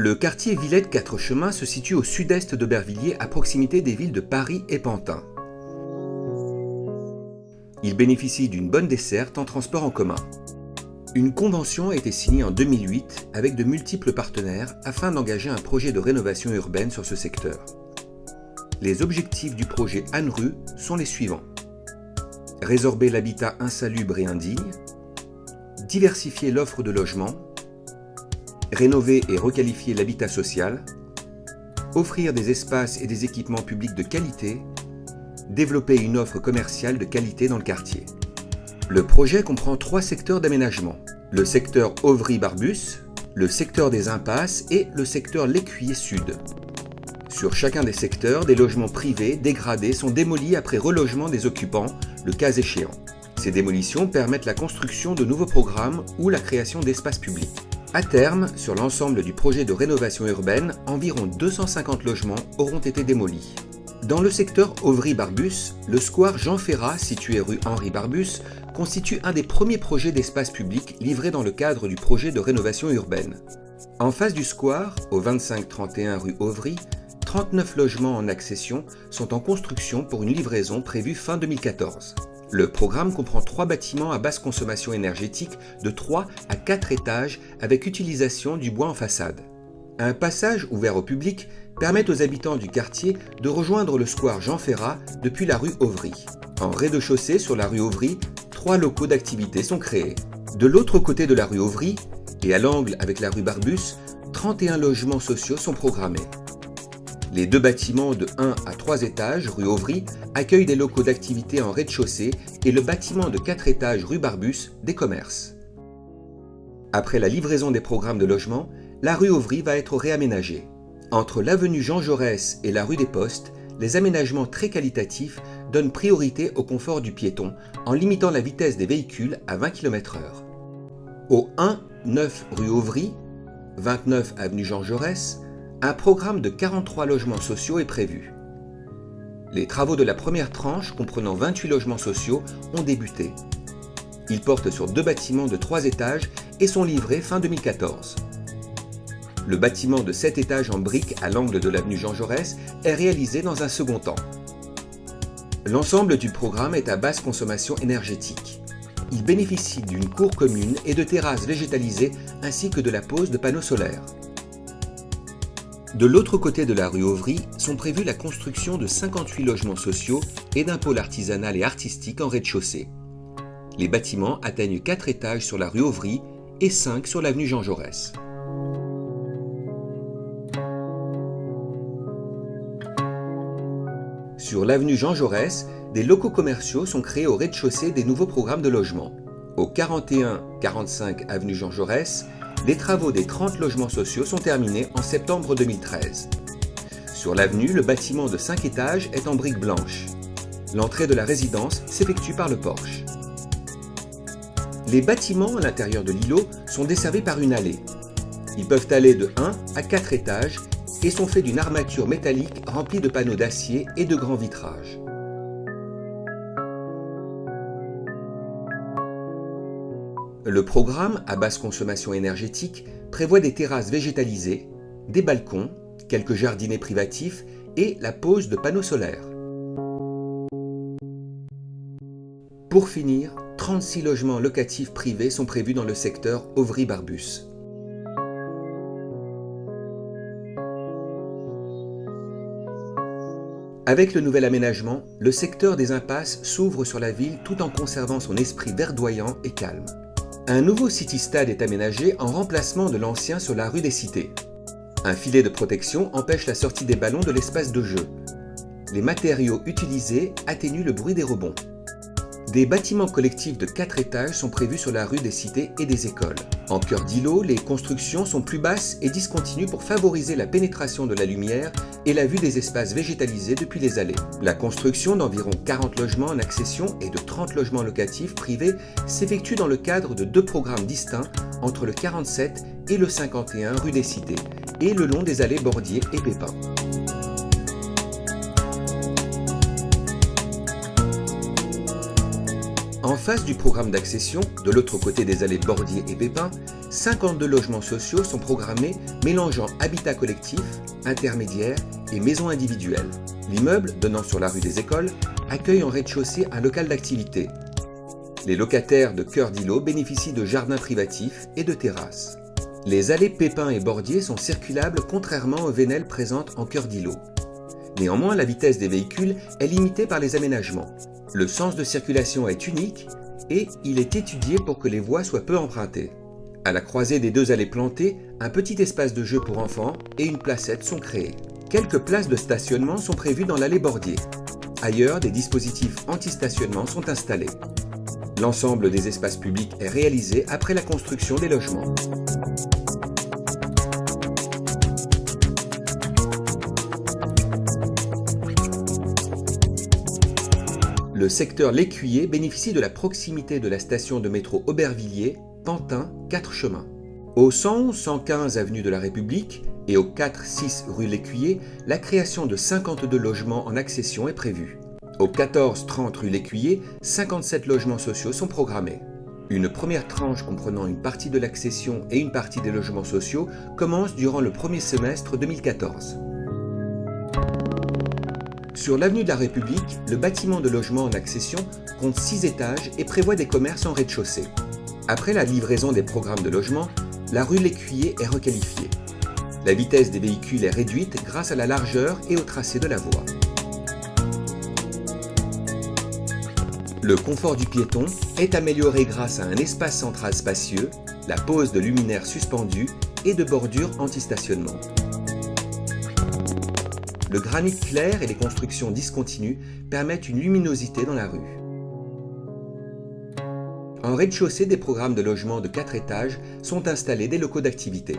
Le quartier Villette 4 Chemins se situe au sud-est d'Aubervilliers, à proximité des villes de Paris et Pantin. Il bénéficie d'une bonne desserte en transport en commun. Une convention a été signée en 2008 avec de multiples partenaires afin d'engager un projet de rénovation urbaine sur ce secteur. Les objectifs du projet ANRU sont les suivants: résorber l'habitat insalubre et indigne, diversifier l'offre de logement, rénover et requalifier l'habitat social, offrir des espaces et des équipements publics de qualité, développer une offre commerciale de qualité dans le quartier. Le projet comprend 3 secteurs d'aménagement: le secteur Auvry-Barbus, le secteur des Impasses et le secteur L'Écuyer Sud. Sur chacun des secteurs, des logements privés dégradés sont démolis après relogement des occupants, le cas échéant. Ces démolitions permettent la construction de nouveaux programmes ou la création d'espaces publics. À terme, sur l'ensemble du projet de rénovation urbaine, environ 250 logements auront été démolis. Dans le secteur Auvry-Barbus, le square Jean Ferrat, situé rue Henri Barbus, constitue un des premiers projets d'espace public livrés dans le cadre du projet de rénovation urbaine. En face du square, au 25-31 rue Auvry, 39 logements en accession sont en construction pour une livraison prévue fin 2014. Le programme comprend 3 bâtiments à basse consommation énergétique de 3 à 4 étages avec utilisation du bois en façade. Un passage ouvert au public permet aux habitants du quartier de rejoindre le square Jean Ferrat depuis la rue Auvry. En rez-de-chaussée sur la rue Auvry, 3 locaux d'activité sont créés. De l'autre côté de la rue Auvry, et à l'angle avec la rue Barbus, 31 logements sociaux sont programmés. Les 2 bâtiments de 1 à 3 étages, rue Auvry, accueillent des locaux d'activité en rez-de-chaussée et le bâtiment de 4 étages, rue Barbus, des commerces. Après la livraison des programmes de logement, la rue Auvry va être réaménagée. Entre l'avenue Jean Jaurès et la rue des Postes, les aménagements très qualitatifs donnent priorité au confort du piéton en limitant la vitesse des véhicules à 20 km/h. Au 1-9 rue Auvry, 29 avenue Jean Jaurès, un programme de 43 logements sociaux est prévu. Les travaux de la première tranche, comprenant 28 logements sociaux, ont débuté. Ils portent sur 2 bâtiments de 3 étages et sont livrés fin 2014. Le bâtiment de 7 étages en briques à l'angle de l'avenue Jean Jaurès est réalisé dans un second temps. L'ensemble du programme est à basse consommation énergétique. Il bénéficie d'une cour commune et de terrasses végétalisées ainsi que de la pose de panneaux solaires. De l'autre côté de la rue Auvry sont prévus la construction de 58 logements sociaux et d'un pôle artisanal et artistique en rez-de-chaussée. Les bâtiments atteignent 4 étages sur la rue Auvry et 5 sur l'avenue Jean Jaurès. Sur l'avenue Jean Jaurès, des locaux commerciaux sont créés au rez-de-chaussée des nouveaux programmes de logement. Au 41-45 avenue Jean Jaurès, les travaux des 30 logements sociaux sont terminés en septembre 2013. Sur l'avenue, le bâtiment de 5 étages est en briques blanches. L'entrée de la résidence s'effectue par le porche. Les bâtiments à l'intérieur de l'îlot sont desservis par une allée. Ils peuvent aller de 1 à 4 étages et sont faits d'une armature métallique remplie de panneaux d'acier et de grands vitrages. Le programme à basse consommation énergétique prévoit des terrasses végétalisées, des balcons, quelques jardinets privatifs et la pose de panneaux solaires. Pour finir, 36 logements locatifs privés sont prévus dans le secteur Auvry-Barbus. Avec le nouvel aménagement, le secteur des Impasses s'ouvre sur la ville tout en conservant son esprit verdoyant et calme. Un nouveau city-stade est aménagé en remplacement de l'ancien sur la rue des Cités. Un filet de protection empêche la sortie des ballons de l'espace de jeu. Les matériaux utilisés atténuent le bruit des rebonds. Des bâtiments collectifs de 4 étages sont prévus sur la rue des Cités et des écoles. En cœur d'îlot, les constructions sont plus basses et discontinues pour favoriser la pénétration de la lumière et la vue des espaces végétalisés depuis les allées. La construction d'environ 40 logements en accession et de 30 logements locatifs privés s'effectue dans le cadre de 2 programmes distincts entre le 47 et le 51 rue des Cités et le long des allées Bordier et Pépin. face du programme d'accession, de l'autre côté des allées Bordier et Pépin, 52 logements sociaux sont programmés mélangeant habitat collectif, intermédiaire et maisons individuelles. L'immeuble, donnant sur la rue des Écoles, accueille en rez-de-chaussée un local d'activité. Les locataires de Cœur d'Îlot bénéficient de jardins privatifs et de terrasses. Les allées Pépin et Bordier sont circulables contrairement aux vénelles présentes en Cœur d'Îlot. Néanmoins, la vitesse des véhicules est limitée par les aménagements. Le sens de circulation est unique et il est étudié pour que les voies soient peu empruntées. À la croisée des deux allées plantées, un petit espace de jeu pour enfants et une placette sont créés. Quelques places de stationnement sont prévues dans l'allée Bordier. Ailleurs, des dispositifs anti-stationnement sont installés. L'ensemble des espaces publics est réalisé après la construction des logements. Le secteur L'Écuyer bénéficie de la proximité de la station de métro Aubervilliers, Pantin, 4 chemins. Au 111-115 avenue de la République et au 4-6 rue L'Écuyer, la création de 52 logements en accession est prévue. Au 14-30 rue L'Écuyer, 57 logements sociaux sont programmés. Une première tranche comprenant une partie de l'accession et une partie des logements sociaux commence durant le premier semestre 2014. Sur l'avenue de la République, le bâtiment de logement en accession compte 6 étages et prévoit des commerces en rez-de-chaussée. Après la livraison des programmes de logement, la rue L'Écuyer est requalifiée. La vitesse des véhicules est réduite grâce à la largeur et au tracé de la voie. Le confort du piéton est amélioré grâce à un espace central spacieux, la pose de luminaires suspendus et de bordures anti-stationnement. Le granit clair et les constructions discontinues permettent une luminosité dans la rue. En rez-de-chaussée, des programmes de logement de 4 étages sont installés des locaux d'activité.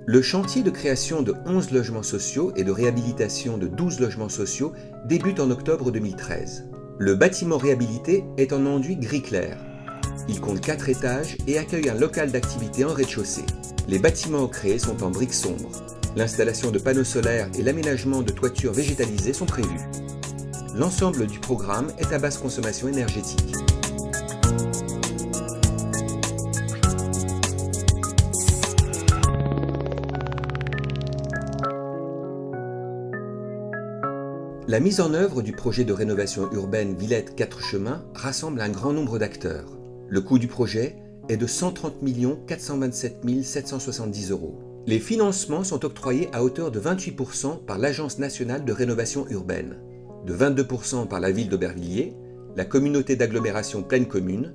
Le chantier de création de 11 logements sociaux et de réhabilitation de 12 logements sociaux débute en octobre 2013. Le bâtiment réhabilité est en enduit gris clair. Il compte 4 étages et accueille un local d'activité en rez-de-chaussée. Les bâtiments créés sont en briques sombres. L'installation de panneaux solaires et l'aménagement de toitures végétalisées sont prévus. L'ensemble du programme est à basse consommation énergétique. La mise en œuvre du projet de rénovation urbaine Villette 4 chemins rassemble un grand nombre d'acteurs. Le coût du projet est de 130 427 770 €. Les financements sont octroyés à hauteur de 28% par l'Agence nationale de rénovation urbaine, de 22% par la ville d'Aubervilliers, la communauté d'agglomération Pleine Commune,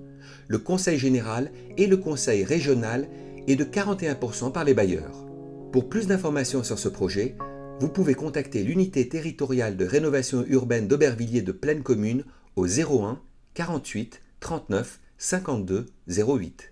le Conseil général et le Conseil régional et de 41% par les bailleurs. Pour plus d'informations sur ce projet, vous pouvez contacter l'unité territoriale de rénovation urbaine d'Aubervilliers de Pleine Commune au 01 48 39 52 08.